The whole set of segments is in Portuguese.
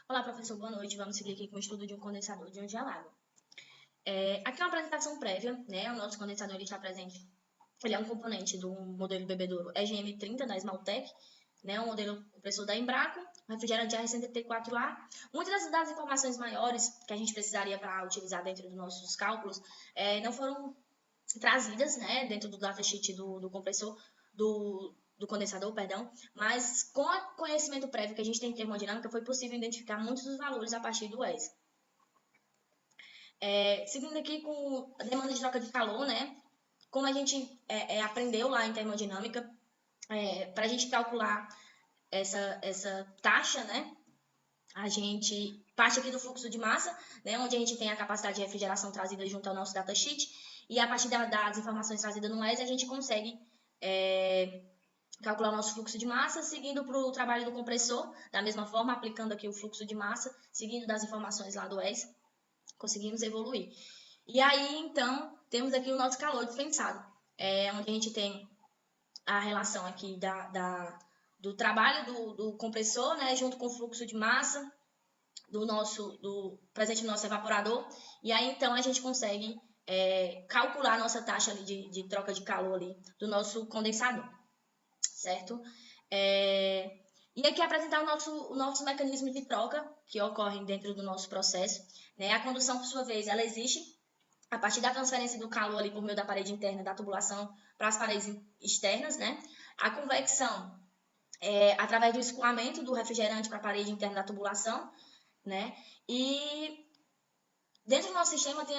Olá, professor, boa noite. Vamos seguir aqui com o estudo de um condensador de um gelável. Aqui é uma apresentação prévia, né? O nosso condensador ele está presente. Ele é um componente do modelo bebedouro EGM30 da Esmaltec, né? Um modelo compressor da Embraco, refrigerante R174A. Muitas das informações maiores que a gente precisaria para utilizar dentro dos nossos cálculos não foram trazidas, né? Dentro do datasheet do compressor, do condensador, perdão, mas com o conhecimento prévio que a gente tem em termodinâmica, foi possível identificar muitos dos valores a partir do ES. Seguindo aqui com a demanda de troca de calor, né? Como a gente aprendeu lá em termodinâmica, para a gente calcular essa taxa, né? A gente parte aqui do fluxo de massa, né? Onde a gente tem a capacidade de refrigeração trazida junto ao nosso datasheet, e a partir das informações trazidas no ES, a gente consegue calcular o nosso fluxo de massa, seguindo para o trabalho do compressor, da mesma forma, aplicando aqui o fluxo de massa, seguindo das informações lá do ES, conseguimos evoluir. E aí, então, temos aqui o nosso calor dispensado, onde a gente tem a relação aqui do trabalho do compressor, né, junto com o fluxo de massa presente no nosso evaporador, e aí, então, a gente consegue calcular a nossa taxa ali de troca de calor ali do nosso condensador. Certo? E aqui apresentar o nosso mecanismo de troca que ocorrem dentro do nosso processo. Né? A condução, por sua vez, ela existe a partir da transferência do calor ali por meio da parede interna da tubulação para as paredes externas. Né? A convecção através do escoamento do refrigerante para a parede interna da tubulação. Né? E dentro do nosso sistema tem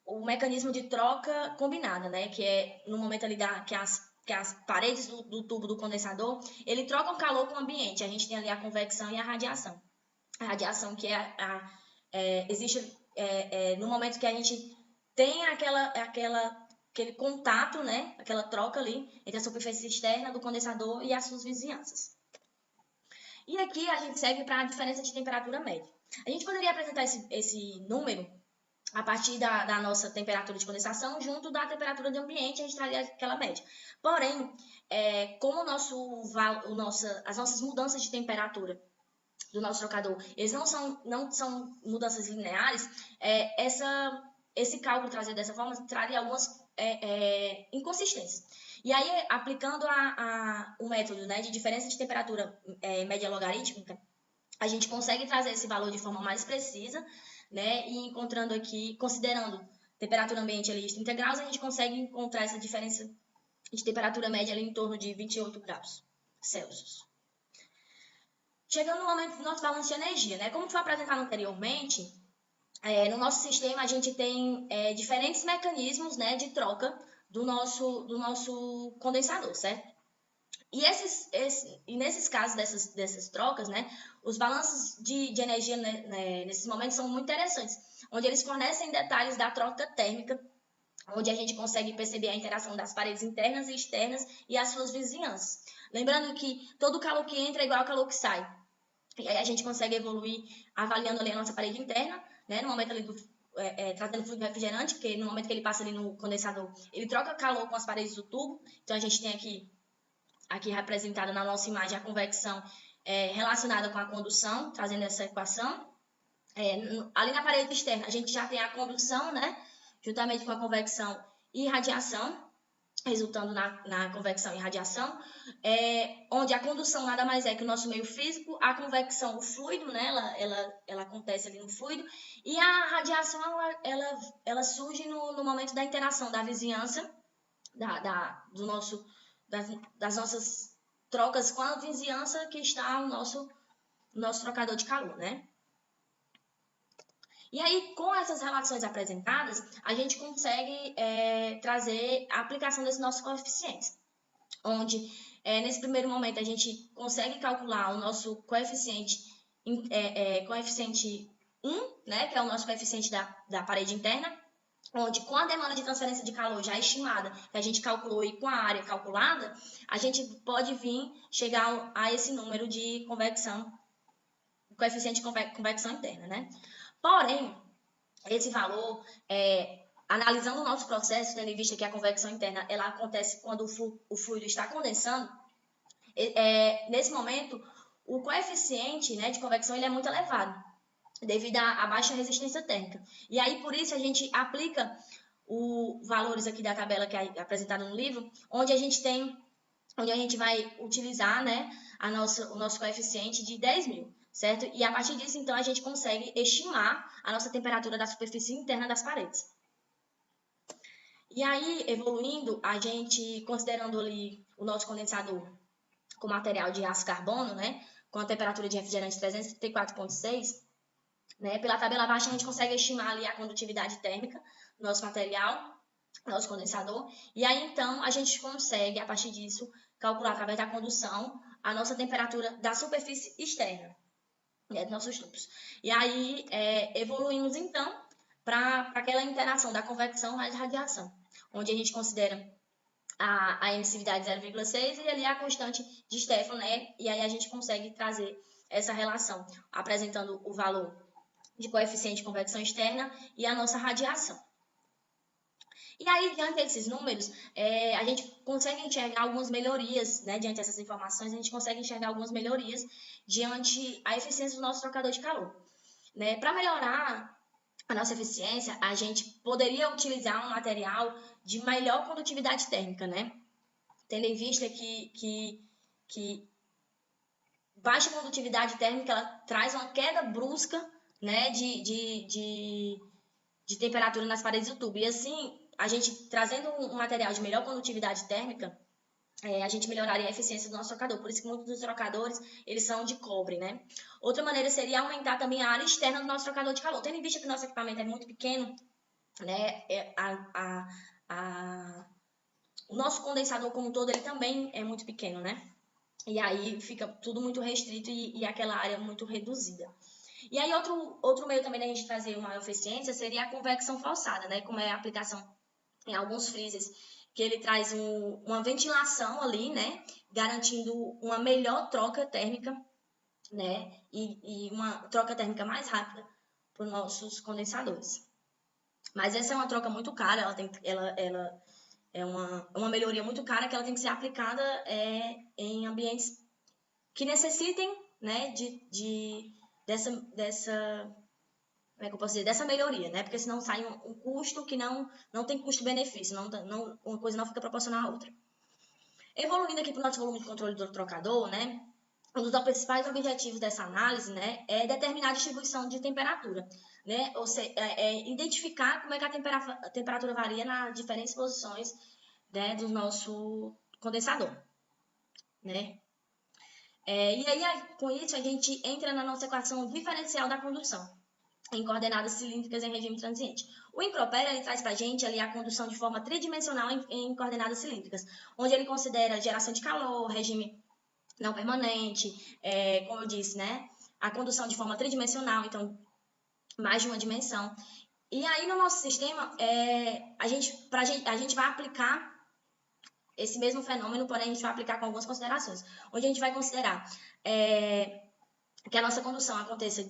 o mecanismo de troca combinada, né? Que é no momento ali que as paredes do tubo do condensador, ele troca o calor com o ambiente. A gente tem ali a convecção e a radiação. A radiação que existe no momento que a gente tem aquele contato, né? Aquela troca ali entre a superfície externa do condensador e as suas vizinhanças. E aqui a gente segue para a diferença de temperatura média. A gente poderia apresentar esse número a partir da nossa temperatura de condensação, junto da temperatura do ambiente, a gente traria aquela média. Porém, como as nossas mudanças de temperatura do nosso trocador, eles não são mudanças lineares, esse cálculo trazido dessa forma traria algumas inconsistências. E aí, aplicando o método, né, de diferença de temperatura média logarítmica, a gente consegue trazer esse valor de forma mais precisa, né? E encontrando aqui, considerando temperatura ambiente ali de 30 graus, a gente consegue encontrar essa diferença de temperatura média ali em torno de 28 graus Celsius. Chegando no momento do nosso balanço de energia, né? Como foi apresentado anteriormente, no nosso sistema a gente tem diferentes mecanismos, né, de troca do nosso condensador, certo? E nesses casos dessas trocas, né, os balanços de energia nesses momentos são muito interessantes, onde eles fornecem detalhes da troca térmica, onde a gente consegue perceber a interação das paredes internas e externas e as suas vizinhanças. Lembrando que todo o calor que entra é igual ao calor que sai. E aí a gente consegue evoluir avaliando ali a nossa parede interna, né, no momento ali tratando fluido refrigerante, porque no momento que ele passa ali no condensador, ele troca calor com as paredes do tubo, então a gente tem aqui representada na nossa imagem a convecção relacionada com a condução, trazendo essa equação. Ali na parede externa, a gente já tem a condução, né? Juntamente com a convecção e radiação, resultando na convecção e radiação, onde a condução nada mais é que o nosso meio físico, a convecção, o fluido, né? Ela acontece ali no fluido, e a radiação, ela surge no momento da interação da vizinhança, das nossas trocas com a vizinhança que está o nosso trocador de calor, né? E aí, com essas relações apresentadas, a gente consegue trazer a aplicação desses nossos coeficientes, onde, nesse primeiro momento, a gente consegue calcular o nosso coeficiente 1, né, que é o nosso coeficiente da parede interna, onde com a demanda de transferência de calor já estimada, que a gente calculou e com a área calculada, a gente pode chegar a esse número de convecção, coeficiente de convecção interna, né? Porém, esse valor, analisando o nosso processo, tendo em vista que a convecção interna ela acontece quando o fluido está condensando, nesse momento, o coeficiente, né, de convecção ele é muito elevado, devido à baixa resistência térmica. E aí, por isso, a gente aplica os valores aqui da tabela que é apresentada no livro, onde a gente vai utilizar, né, o nosso coeficiente de 10.000, certo? E a partir disso, então, a gente consegue estimar a nossa temperatura da superfície interna das paredes. E aí, evoluindo, a gente, considerando ali o nosso condensador com material de aço carbono, né, com a temperatura de refrigerante 334,6, né, pela tabela abaixo a gente consegue estimar ali a condutividade térmica do nosso material, nosso condensador, e aí então a gente consegue, a partir disso, calcular através da condução a nossa temperatura da superfície externa, né, dos nossos tubos. E aí evoluímos então para aquela interação da convecção mais radiação, onde a gente considera a emissividade 0,6 e ali a constante de Stefan, né? E aí a gente consegue trazer essa relação, apresentando o valor de coeficiente de convecção externa e a nossa radiação. E aí, diante desses números, a gente consegue enxergar algumas melhorias, né? Diante dessas informações, a gente consegue enxergar algumas melhorias diante a eficiência do nosso trocador de calor, né? Para melhorar a nossa eficiência, a gente poderia utilizar um material de melhor condutividade térmica, né? Tendo em vista que baixa condutividade térmica ela traz uma queda brusca, né, de temperatura nas paredes do tubo. E assim, a gente trazendo um material de melhor condutividade térmica, a gente melhoraria a eficiência do nosso trocador. Por isso que muitos dos trocadores, eles são de cobre, né? Outra maneira seria aumentar também a área externa do nosso trocador de calor. Tendo em vista que o nosso equipamento é muito pequeno, né? O nosso condensador como um todo, ele também é muito pequeno, né? E aí fica tudo muito restrito e aquela área muito reduzida. E aí outro meio também da gente trazer uma eficiência seria a convecção forçada, né? Como é a aplicação em alguns freezers, que ele traz uma ventilação ali, né? Garantindo uma melhor troca térmica, né? E uma troca térmica mais rápida para os nossos condensadores. Mas essa é uma troca muito cara, ela é uma melhoria muito cara que ela tem que ser aplicada em ambientes que necessitem, né, dessa como é que eu posso dizer, dessa melhoria, né? Porque senão sai um custo que não tem custo-benefício, uma coisa não fica proporcional à outra. Evoluindo aqui para o nosso volume de controle do trocador, né? Um dos principais objetivos dessa análise, né, é determinar a distribuição de temperatura, né? Ou seja, identificar como é que a temperatura varia nas diferentes posições, né, do nosso condensador, né? E aí, com isso, a gente entra na nossa equação diferencial da condução, em coordenadas cilíndricas em regime transiente. O Impropera, ele traz para a gente ali a condução de forma tridimensional em coordenadas cilíndricas, onde ele considera geração de calor, regime não permanente, como eu disse, né? A condução de forma tridimensional, então, mais de uma dimensão. E aí, no nosso sistema, a gente vai aplicar esse mesmo fenômeno, porém, a gente vai aplicar com algumas considerações, onde a gente vai considerar que a nossa condução aconteça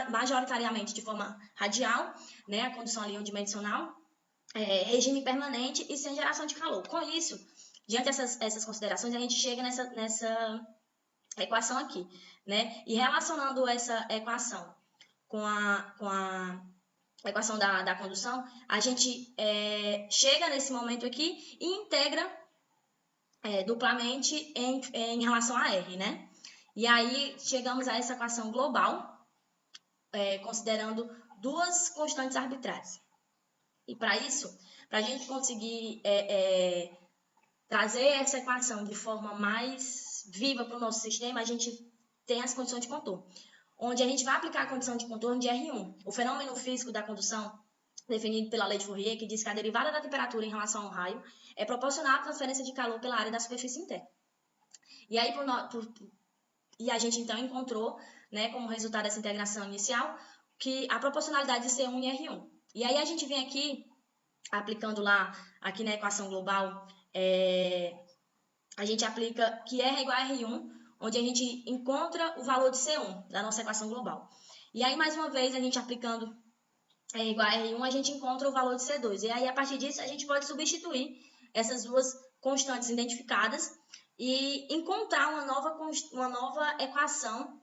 majoritariamente de forma radial, né, a condução ali unidimensional, regime permanente e sem geração de calor. Com isso, diante dessas considerações, a gente chega nessa equação aqui, né, e relacionando essa equação com a equação da condução, a gente chega nesse momento aqui e integra duplamente em relação a R, né? E aí chegamos a essa equação global, considerando duas constantes arbitrárias. E para isso, para a gente conseguir trazer essa equação de forma mais viva para o nosso sistema, a gente tem as condições de contorno, onde a gente vai aplicar a condição de contorno de R1. O fenômeno físico da condução, definido pela lei de Fourier, que diz que a derivada da temperatura em relação ao raio é proporcional à transferência de calor pela área da superfície interna. E aí, e a gente então encontrou, né, como resultado dessa integração inicial, que a proporcionalidade de C1 e R1. E aí a gente vem aqui, aplicando lá, aqui na equação global, a gente aplica que R é igual a R1, onde a gente encontra o valor de C1 da nossa equação global. E aí, mais uma vez, a gente aplicando R igual a R1, a gente encontra o valor de C2. E aí, a partir disso, a gente pode substituir essas duas constantes identificadas e encontrar uma nova equação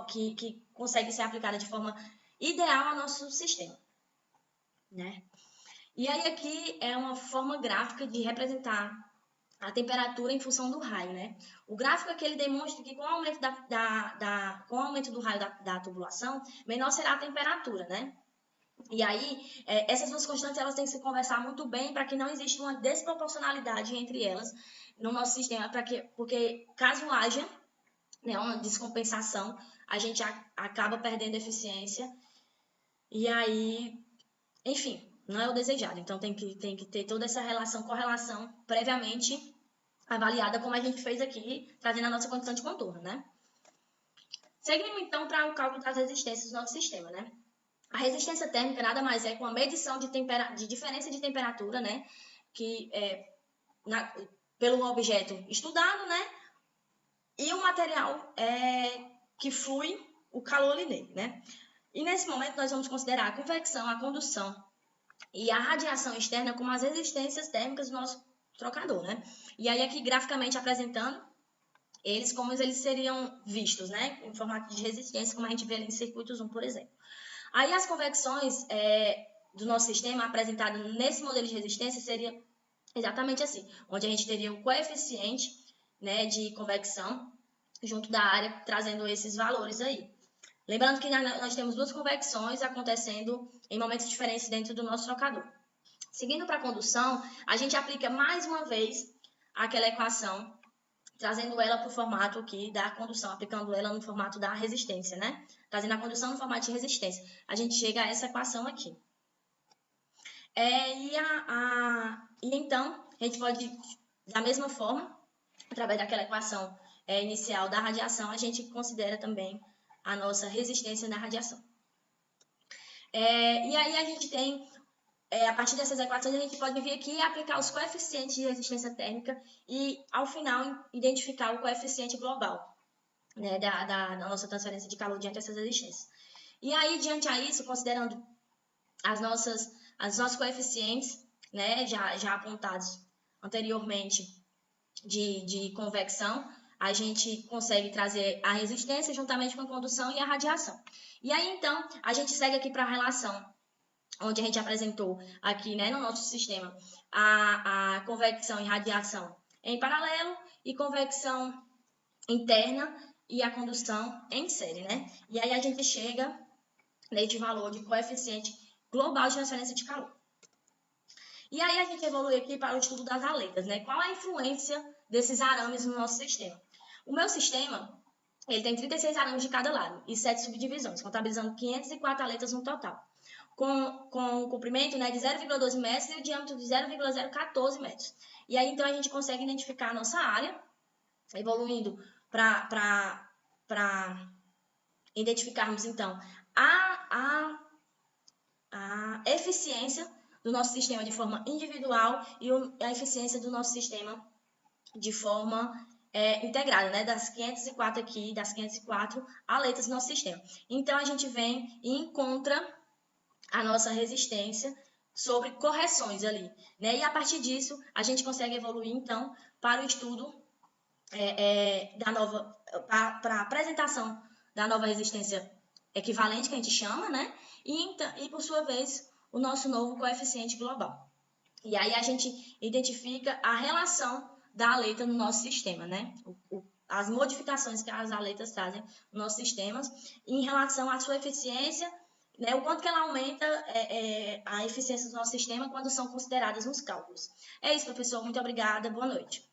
que consegue ser aplicada de forma ideal ao nosso sistema, né? E aí aqui é uma forma gráfica de representar a temperatura em função do raio, né? O gráfico aqui ele demonstra que com o aumento, com o aumento do raio da tubulação, menor será a temperatura, né? E aí, essas duas constantes elas têm que se conversar muito bem para que não exista uma desproporcionalidade entre elas no nosso sistema, porque caso haja, né, uma descompensação, a gente acaba perdendo eficiência e aí, enfim, não é o desejado. Então tem que ter toda essa correlação previamente avaliada, como a gente fez aqui, trazendo a nossa condição de contorno, né? Seguindo então para o cálculo das resistências do nosso sistema, né? A resistência térmica nada mais é que uma medição de diferença de temperatura, né? Que pelo objeto estudado, né? E o material que flui o calor ali nele, né? E nesse momento nós vamos considerar a convecção, a condução e a radiação externa como as resistências térmicas do nosso trocador, né? E aí aqui graficamente apresentando eles como eles seriam vistos, né? Em formato de resistência, como a gente vê ali em circuitos 1, por exemplo. Aí as convecções do nosso sistema apresentado nesse modelo de resistência seria exatamente assim, onde a gente teria o coeficiente, né, de convecção junto da área, trazendo esses valores aí. Lembrando que nós temos duas convecções acontecendo em momentos diferentes dentro do nosso trocador. Seguindo para a condução, a gente aplica mais uma vez aquela equação, trazendo ela para o formato aqui da condução, aplicando ela no formato da resistência, né? Trazendo a condução no formato de resistência. A gente chega a essa equação aqui. E então, a gente pode, da mesma forma, através daquela equação inicial da radiação, a gente considera também a nossa resistência na radiação. E aí a gente tem, a partir dessas equações, a gente pode vir aqui e aplicar os coeficientes de resistência térmica e, ao final, identificar o coeficiente global, né, da nossa transferência de calor diante dessas resistências. E aí, diante a isso, considerando os nossos coeficientes, né, já apontados anteriormente de convecção, a gente consegue trazer a resistência juntamente com a condução e a radiação. E aí, então, a gente segue aqui para a relação, onde a gente apresentou aqui, né, no nosso sistema, a convecção e radiação em paralelo e convecção interna e a condução em série, né? E aí a gente chega neste valor de coeficiente global de transferência de calor. E aí a gente evolui aqui para o estudo das aletas, né? Qual a influência desses arames no nosso sistema? O meu sistema, ele tem 36 arames de cada lado e 7 subdivisões, contabilizando 504 aletas no total. Com o comprimento, né, de 0,12 metros e o diâmetro de 0,014 metros. E aí, então, a gente consegue identificar a nossa área, evoluindo para identificarmos, então, a eficiência do nosso sistema de forma individual e a eficiência do nosso sistema de forma integrada, né? Das 504 aletas do nosso sistema. Então, a gente vem e encontra a nossa resistência sobre correções ali, né? E a partir disso, a gente consegue evoluir, então, para o estudo para a apresentação da nova resistência equivalente, que a gente chama, né? E por sua vez, o nosso novo coeficiente global. E aí a gente identifica a relação da aleta no nosso sistema, né? As modificações que as aletas trazem no nosso sistema em relação à sua eficiência, né? O quanto que ela aumenta a eficiência do nosso sistema quando são consideradas nos cálculos. É isso, professor. Muito obrigada. Boa noite.